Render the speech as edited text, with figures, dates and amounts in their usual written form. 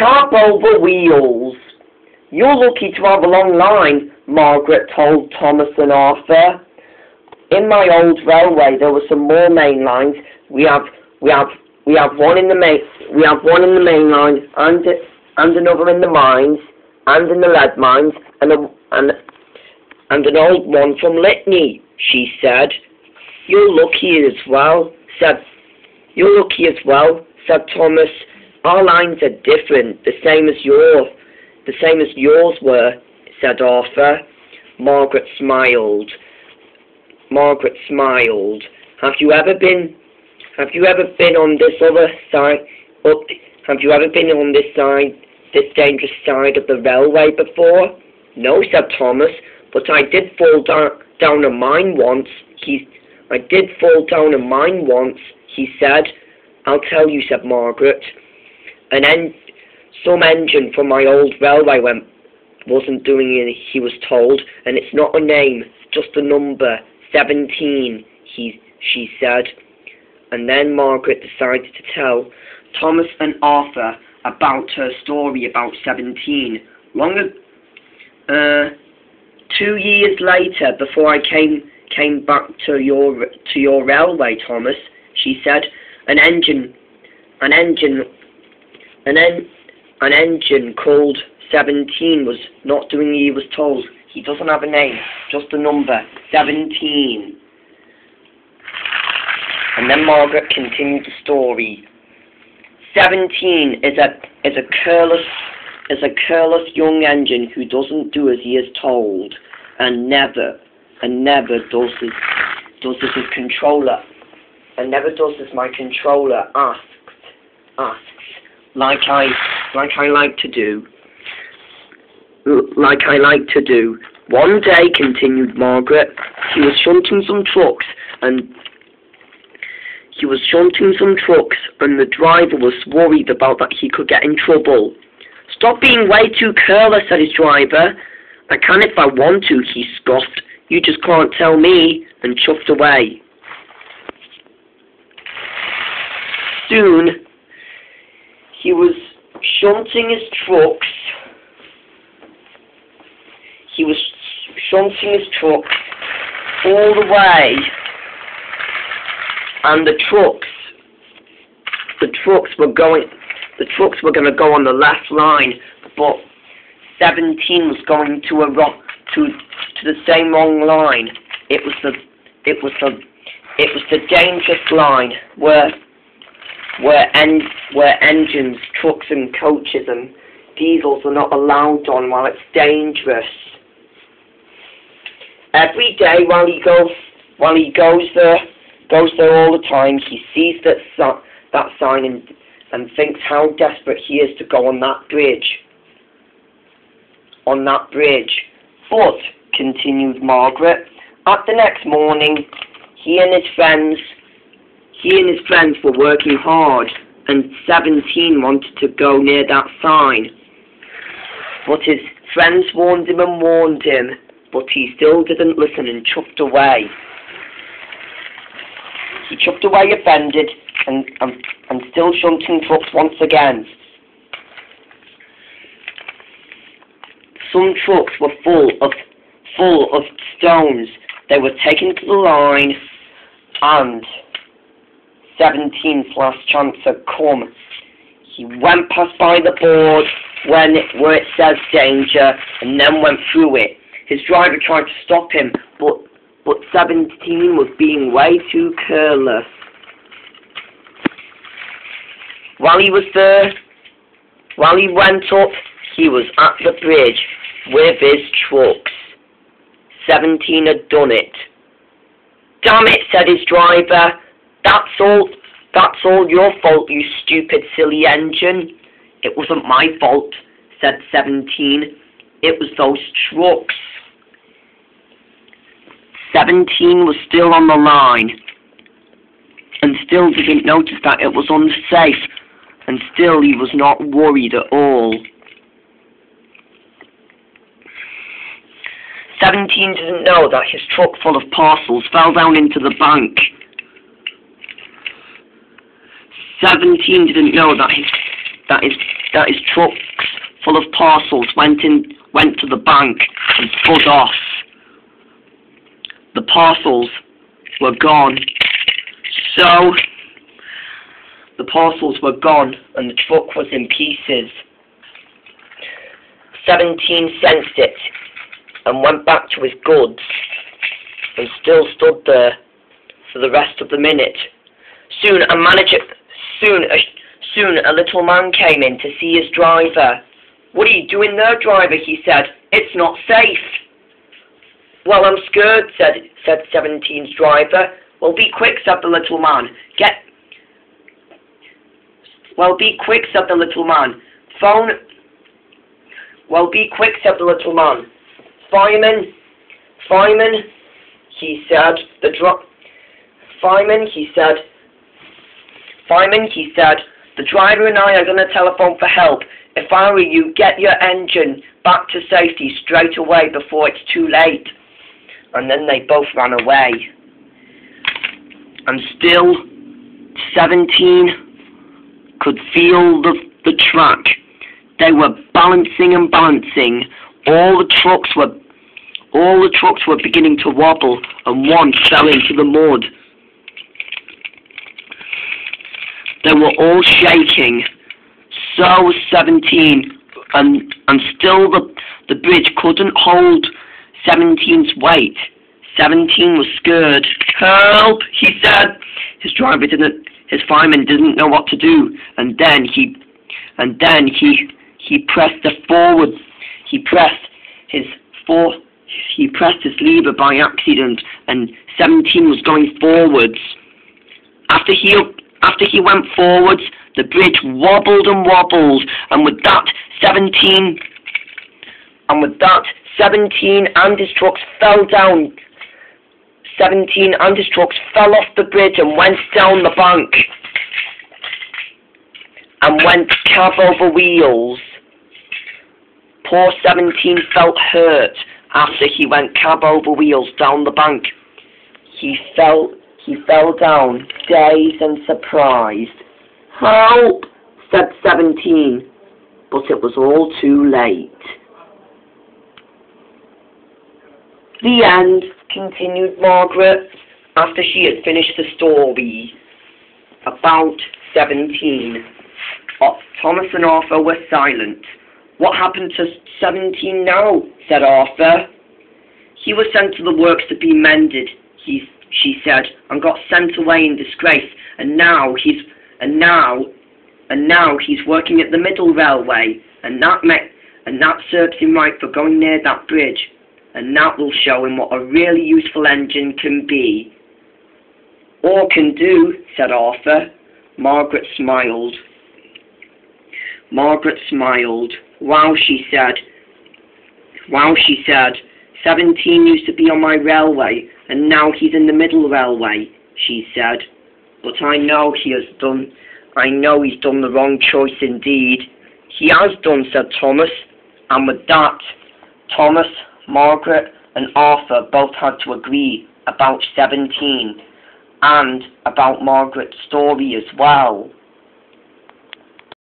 Sharp over wheels. You're lucky to have a long line, Margaret told Thomas and Arthur. In my old railway there were some more main lines. We have one in the main line, and another in the mines, and in the lead mines, and an old one from Litany, she said. You're lucky as well, said Thomas. Our lines are different, the same as yours were, said Arthur. Margaret smiled. Have you ever been on this other side? Have you ever been on this dangerous side of the railway before? No, said Thomas, but I did fall down a mine once. He said. I'll tell you, said Margaret. Some engine from my old railway wasn't doing it, he was told, and it's not a name, just a number, 17, she said. And then Margaret decided to tell Thomas and Arthur about her story about 17. 2 years later, before I came back to your railway, Thomas, she said, an engine called 17 was not doing what he was told. He doesn't have a name, just a number, 17. And then Margaret continued the story. 17 is a careless young engine who doesn't do as he is told, and never does as his controller, and never does as my controller asks, like I like to do. One day, continued Margaret, he was shunting some trucks, and the driver was worried about that he could get in trouble. Stop being way too careless, said his driver. I can if I want to, he scoffed. You just can't tell me, and chuffed away. Soon, he was shunting his trucks. All the way, and the trucks were going to go on the left line, but 17 was going to the same wrong line. It was the dangerous line where engines, trucks and coaches and diesels are not allowed on while it's dangerous. Every day while he goes there all the time, he sees that sign and thinks how desperate he is to go on that bridge. But, continued Margaret, at the next morning, he and his friends were working hard, and 17 wanted to go near that sign. But his friends warned him, but he still didn't listen and chuffed away. He chuffed away offended, and still shunting trucks once again. Some trucks were full of stones. They were taken to the line, and 17's last chance had come. He went past by the board where it says danger, and then went through it. His driver tried to stop him, but 17 was being way too careless. While he went up, he was at the bridge with his trucks. 17 had done it. Damn it, said his driver. That's all your fault, you stupid, silly engine. It wasn't my fault, said 17. It was those trucks. 17 was still on the line, and still didn't notice that it was unsafe, and still he was not worried at all. 17 didn't know that his truck full of parcels fell down into the bank. 17 didn't know that that his trucks full of parcels went to the bank and spud off. The parcels were gone. So the parcels were gone and the truck was in pieces. 17 sensed it and went back to his goods and still stood there for the rest of the minute. Soon a little man came in to see his driver. "What are you doing there, driver?" he said. "It's not safe." "Well, I'm scared," said 17's driver. "Well, be quick," said the little man. "Well, be quick," said the little man. "Well, be quick," said the little man. Fireman, he said. Fireman, he said. "The driver and I are going to telephone for help. If I were you, get your engine back to safety straight away before it's too late." And then they both ran away. And still, 17 could feel the track. They were balancing and balancing. All the trucks were beginning to wobble, and one fell into the mud. They were all shaking. So was 17, and still the bridge couldn't hold 17's weight. 17 was scared. "Help!" he said. His fireman didn't know what to do, and then he pressed the forward. He pressed his lever by accident, and 17 was going forwards. After he went forwards, the bridge wobbled and wobbled, and with that 17 and his trucks fell down. 17 and his trucks fell off the bridge and went down the bank and went cab over wheels. Poor 17 felt hurt after he went cab over wheels down the bank. He fell down, dazed and surprised. "Help!" said 17, but it was all too late. The end, continued Margaret, after she had finished the story about 17. Thomas and Arthur were silent. "What happened to 17 now?" said Arthur. "He was sent to the works to be mended," she said, "and got sent away in disgrace, and now he's working at the Middle Railway, and that serves him right for going near that bridge, and that will show him what a really useful engine can be." "Or can do," said Arthur. Margaret smiled. "Wow," she said. 17 used to be on my railway, and now he's in the Middle Railway," she said. "But I know he's done the wrong choice indeed." "He has done," said Thomas. And with that, Thomas, Margaret, and Arthur both had to agree about 17, and about Margaret's story as well.